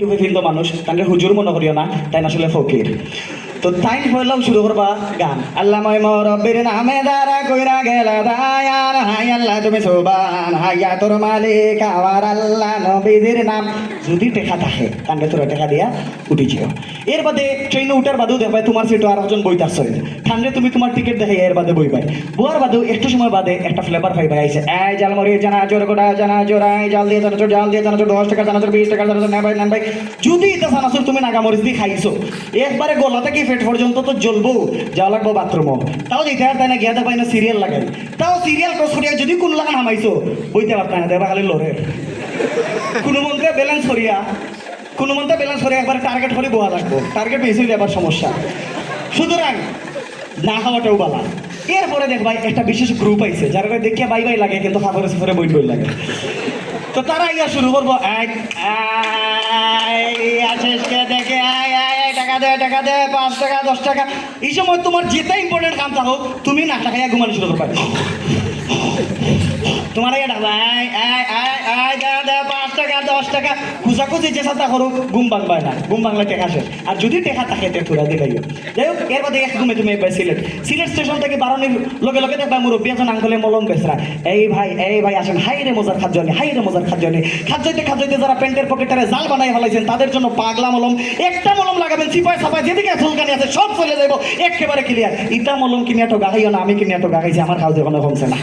টুপি ফিরতো মানুষ তাকে হুজুর মনে করিও না, তাই না আসলে ফকির। তো তাই হইলাম শুরু করবা গান। আল্লাহ মই রব্বির নামে দ্বারা কইরা গেলা দায়ান, হাই আল্লাহ তুমি সুবান, হাইয়া তোর মালিক আমার আল্লাহ নবীজির নাম। যদি টেকা থাকে তাকে তোরা টেকা দিয়া উঠিছিও। এর বাদে ট্রেনে উঠার বাদেও দেখবাই তোমার সিটও আর একজন বইতাছ, ঠান্ডে তুমি তোমার টিকিট দেখাই এর বাদে বইবাই। বইয়ার বাদেও একটু সময় বাদে একটা ফ্লেভার পাইবাই আইছে, এই জালমরি জানা জোর গোটা জানা জোড়াই জাল দিয়ে জানা জাল দিয়ে জানা 10 টাকা জানা 20 টাকা জানা নেন ভাই। যদি এটা জানাসুর তুমি নাগামরিচ দিয়ে খাইছো, একবারে গলা থেকে পেট পর্যন্ত তো জ্বলবো, যাওয়া লাগবো বাথরুমও, তাও যেতে পারতাই না, গিয়া পাই না সিরিয়াল লাগাই, তাও সিরিয়াল ক্রস করিয়া যদি কোন লাগান হামাইছো বইতে পারতাই না, দেবা খালি লড়ের কোনো মন্ত্রে ব্যালেন্স করিয়া একবার টার্গেট করে বোয়া লাগবো, টার্গেট পেয়েছিল আবার সমস্যা। সুতরাং না খাওয়াটাও বালা। এরপরে দেখবাই একটা বিশেষ গ্রুপ আইছে যারা দেখিয়া বাই বাই লাগে কিন্তু খাবারের সফরে বই বই লাগে। তো তারা ইয়া শুরু করবো, দেখে টাকা দে 5 টাকা 10 টাকা। এই সময় তোমার যেটা ইম্পর্টেন্ট কাম থাকুক তুমি না টাকা ঘুমানো শুরু করবা। তোমার দে 5 টাকা 10 টাকা খুঁজাখুঁজি যে সাথে করুক, ঘুম ভাঙবায় না, ঘুম ভাঙলে টেকা শেষ। আর যদি টেকা থাকে তোরা দেখাইও। যাই হোক, এর বাদে এক ঘুমে তুমি একবার সিলেট স্টেশন থেকে বারণের লগে লগে দেখবা মুরব্বী একজন আঙ্কলে মলম বেচরা, এই ভাই আসেন, হাই রে মজার খাদ্য খাদ্যইতে যারা প্যান্টের পকেটারে জাল বানাই ফেলাইছেন তাদের জন্য পাগলা মলম। একটা মলম লাগাবেন চিপায় সাপায় যেদিকে চুলকানি আছে সব চলে যাবো একেবারে ক্লিয়ার। ইটা মলম কিনে তো গাগাইও না, আমি কিনে তো গাগাইছি, আমার কাজ এখনো কমছে না।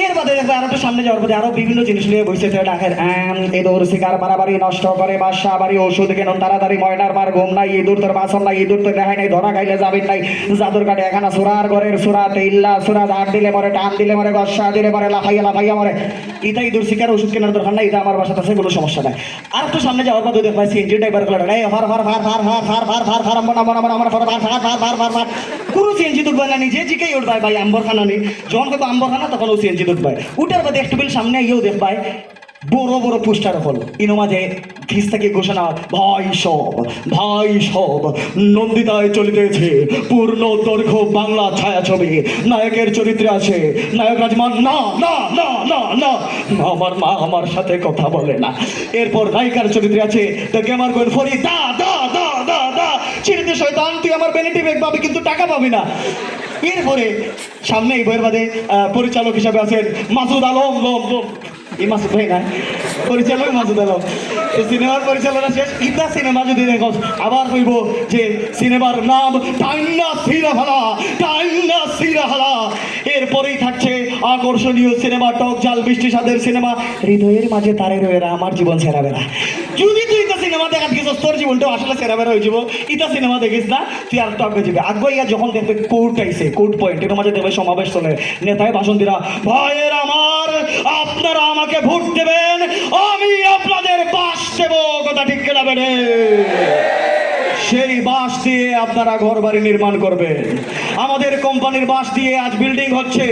এর বাদে দেখবে আরো সামনে যাওয়ার পরে আরো বিভিন্ন জিনিস নিয়ে বসে ডাকের ইঁদুর শিকার বাড়াবাড়ি নষ্ট করে বাসা বাড়ি, ওষুধ কেন তাড়াতাড়ি, ময়নার বার ঘুম নাই, ইঁদুর তোর বাসন নাই, ইঁদুর তোর দেখাই নাই, ধরা খাইলে যাবেন নাই, জাদুর কাটে এখানে সুরার ঘরের সুরাতে ইল্লা সুরা, ধার দিলে মরে, টান দিলে মরে, গসা দিলে মরে, লাফাইয়া মরে। ইটা ইঁদুর শিকার ওষুধ কেনার দরকার নাই, এটা আমার বাসাতে আছে, কোনো সমস্যা নাই। আর একটু সামনে যাওয়ার পর দেখবা সিএনজি ড্রাইভার গুলো কোনো সিএনজি দুধ না, নিজে জিকেই উঠবাই ভাই আম্বর খানা নেই, যখন হয়তো আম্বর খানা তখন ও সিএনজি দুধ পায়। উঠার বাদে একটু বেল সামনে ইয়েও দেখবাই বড় বড় পোস্টার হল, ইনো মাঝে ঘিস থেকে ঘোষণা, ভাই সব নন্দিতায় চলিতেছে পূর্ণ দৈর্ঘ্য বাংলা ছায়াছবি, নায়কের চরিত্রে আছে নায়ক রাজমান, না না না না না আমার মা আমার সাথে কথা বলে না। এরপর নায়িকার চরিত্রে আছে তাকে আমার কোন ফরি দা দা দা দা দা চিরিতে শয়তান, তুই আমার বেনিটি ব্যাগ পাবি কিন্তু টাকা পাবি না। এরপরে সামনে এই বইয়ের বাদে পরিচালক হিসাবে আছেন মাসুদ আলম, এই মাসুদ ভাই না, পরিচালক মাসুদ আলম। সিনেমার পরিচালনা শেষ, ইতা সিনেমা যদি দেখো আবার কইব যে সিনেমার নাম টাইনা সিরাহালা। এরপরেই থাকছে আকর্ষণীয় সিনেমা, টক ঝাল বৃষ্টি স্বাদের সিনেমা, হৃদয়ের মাঝে তারে রয়েরা, আমার জীবন সেরা বেড়া। যদি তুই ইতা সিনেমা দেখাত গেছিস তোর জীবনটাও আসলে সেরা বেড়া হয়ে যাব। ইতা সিনেমা দেখিস না, তুই আর টক হয়ে যাবে। আগে ইয়া যখন দেখবে কোর্ট আইছে, কোর্ট পয়েন্ট এর মাঝে দেখবে সমাবেশ চলে, নেতায় ভাষণ দিরা, ভাইয়ের আমার আপনারা আমাকে ভোট দেবেন, আমি আপনাদের বাস দেব, কথা ঠিক কেনা বেড়ে সেই বাস দিয়ে আপনারা ঘর বাড়ি নির্মাণ করবেন। আমাদের কোম্পানির বাস দিয়ে আজ বিল্ডিং হচ্ছে,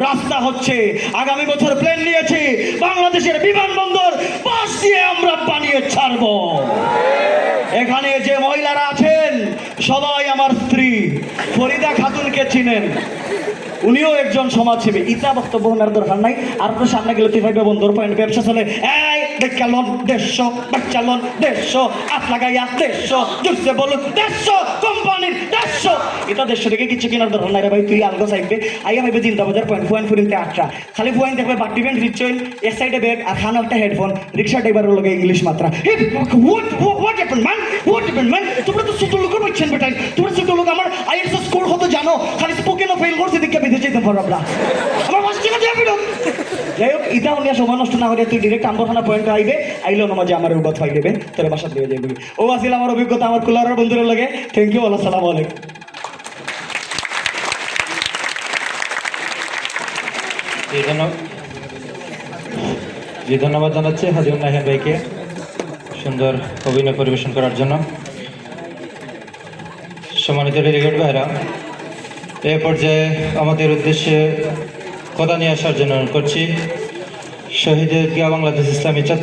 রাস্তা হচ্ছে, আগামী বছর প্লেন নিয়েছি, বাংলাদেশের বিমানবন্দর বাস দিয়ে আমরা বানিয়ে ছাড়ব। এখানে যে মহিলারা আছেন সবাই আমার স্ত্রী, ফরিদা খাতুনকে চিনেন, উনিও একজন সমাজসেবী। ইতা বক্তব্য ওনার দরকার নাই। আর আপনার সামনে গেলে তুই ভাইবে বন্ধুর পয়েন্ট ব্যবসা চলে, এই দেখালন 150, বাচ্চালন 150, আট লাগাইয়া 150, জুসে বলুন 150, কোম্পানির 150। এটা 150 থেকে কিছু কেনার দরকার নাই রে ভাই, তুই আলগো চাইবে আইয়া ভাইবে চিন্তা বাজার পয়েন্ট ফুরিনতে 8টা খালি পয়েন্ট দেখবে, বাটি প্যান্ট রিচইন, এক সাইডে ব্যাগ আর খানো একটা হেডফোন, রিক্সা ড্রাইভারের লগে ইংলিশ মাত্রা। হোয়াট হ্যাপেন্ড ম্যান, তোমরা তো ছোট লোক পাচ্ছেন বেটাই, তোমরা ছোট লোক, আমার আইএলটিএস স্কোর হতো জানো, খালি স্পোকেনও ফেল করছে দিকে বিদেশে যেতে পারো আমরা, আমার বাস থেকে যাবি না। যাই হোক, এটা উনিয়া সময় নষ্ট না করে তুই ডিরেক্ট আম্বরখানা পয়েন্ট আইবে, আইলেও না মাঝে আমার উগত পাই দেবে, তোর বাসা দিয়ে যাবে। ও আসিল আমার অভিজ্ঞতা আমার কুলারের বন্ধুদের লাগে। থ্যাংক ইউ, আসসালামু আলাইকুম। জি ধন্যবাদ জানাচ্ছি হাজিউর নাহিয়ান ভাইকে সুন্দর অভিনয় পরিবেশন করার জন্য। সম্মানিত ডেলিগেট ভাইরা, এ পর্যায়ে আমাদের উদ্দেশ্যে কথা নিয়ে আসার জন্য করছি শহীদ ঈদগাহ বাংলাদেশ ইসলামী ছাত্র